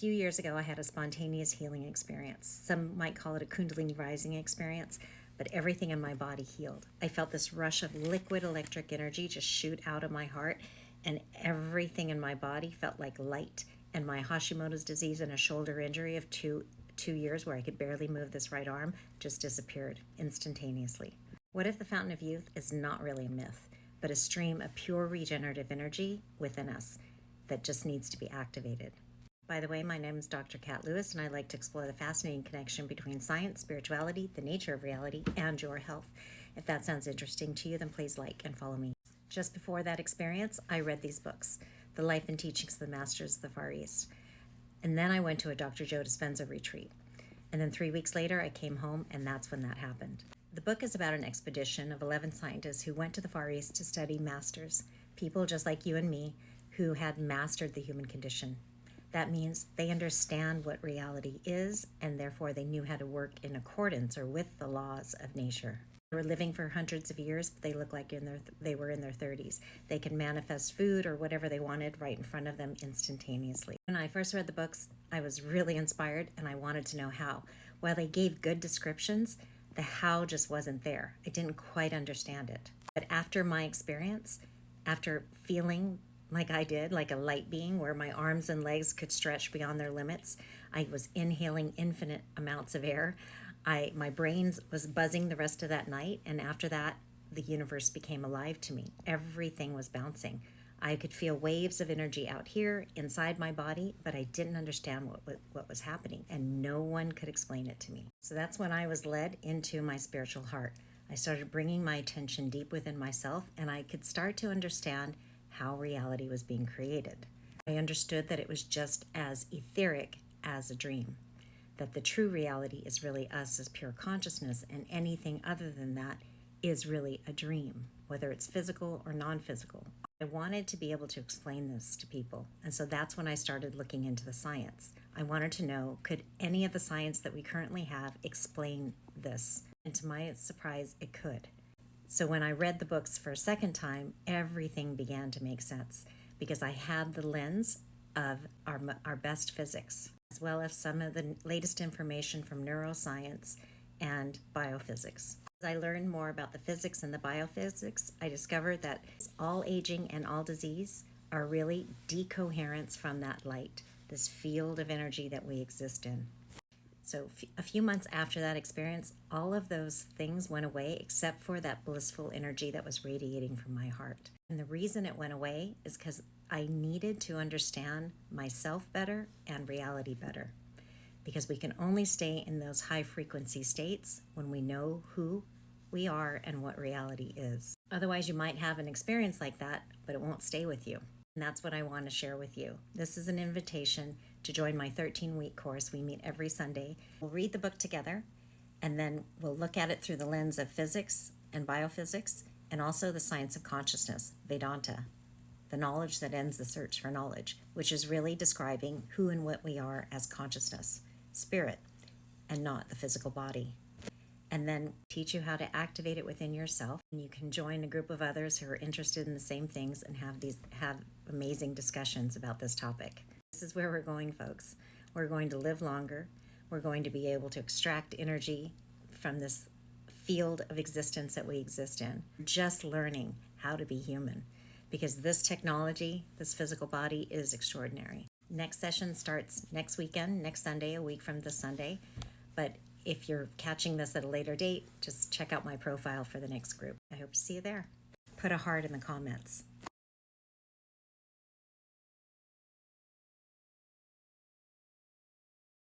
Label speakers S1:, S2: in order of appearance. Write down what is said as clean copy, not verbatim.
S1: few years ago, I had a spontaneous healing experience. Some might call it a Kundalini rising experience, but everything in my body healed. I felt this rush of liquid electric energy just shoot out of my heart, and everything in my body felt like light. And my Hashimoto's disease and a shoulder injury of two years where I could barely move this right arm just disappeared instantaneously. What if the fountain of youth is not really a myth, but a stream of pure regenerative energy within us that just needs to be activated? By the way, my name is Dr. Kat Lewis, and I like to explore the fascinating connection between science, spirituality, the nature of reality, and your health. If that sounds interesting to you, then please like and follow me. Just before that experience, I read these books, The Life and Teachings of the Masters of the Far East. And then I went to a Dr. Joe Dispenza retreat. And then 3 weeks later, I came home, and that's when that happened. The book is about an expedition of 11 scientists who went to the Far East to study masters, people just like you and me, who had mastered the human condition. That means they understand what reality is, and therefore they knew how to work in accordance or with the laws of nature. They were living for hundreds of years, but they look like they were in their 30s. They can manifest food or whatever they wanted right in front of them instantaneously. When I first read the books, I was really inspired, and I wanted to know how. While they gave good descriptions, the how just wasn't there. I didn't quite understand it. But after my experience, after feeling like I did, like a light being where my arms and legs could stretch beyond their limits, I was inhaling infinite amounts of air. My brain was buzzing the rest of that night, and after that, the universe became alive to me. Everything was bouncing. I could feel waves of energy out here inside my body, but I didn't understand what was happening, and no one could explain it to me. So that's when I was led into my spiritual heart. I started bringing my attention deep within myself, and I could start to understand how reality was being created. I understood that it was just as etheric as a dream, that the true reality is really us as pure consciousness, and anything other than that is really a dream, whether it's physical or non-physical. I wanted to be able to explain this to people, and so that's when I started looking into the science. I wanted to know, could any of the science that we currently have explain this? And to my surprise, it could. So when I read the books for a second time, everything began to make sense because I had the lens of our best physics, as well as some of the latest information from neuroscience and biophysics. As I learned more about the physics and the biophysics, I discovered that all aging and all disease are really decoherence from that light, this field of energy that we exist in. So a few months after that experience, all of those things went away except for that blissful energy that was radiating from my heart. And the reason it went away is because I needed to understand myself better and reality better. Because we can only stay in those high frequency states when we know who we are and what reality is. Otherwise, you might have an experience like that, but it won't stay with you. And that's what I want to share with you. This is an invitation to join my 13-week course. We meet every Sunday. We'll read the book together, and then we'll look at it through the lens of physics and biophysics, and also the science of consciousness, Vedanta, the knowledge that ends the search for knowledge, which is really describing who and what we are as consciousness, spirit, and not the physical body. And then teach you how to activate it within yourself. And you can join a group of others who are interested in the same things and have amazing discussions about this topic. This is where we're going, folks. We're going to live longer. We're going to be able to extract energy from this field of existence that we exist in. Just learning how to be human, because this technology, this physical body, is extraordinary. Next session starts next weekend, next Sunday, a week from this Sunday. But if you're catching this at a later date, just check out my profile for the next group. I hope to see you there. Put a heart in the comments.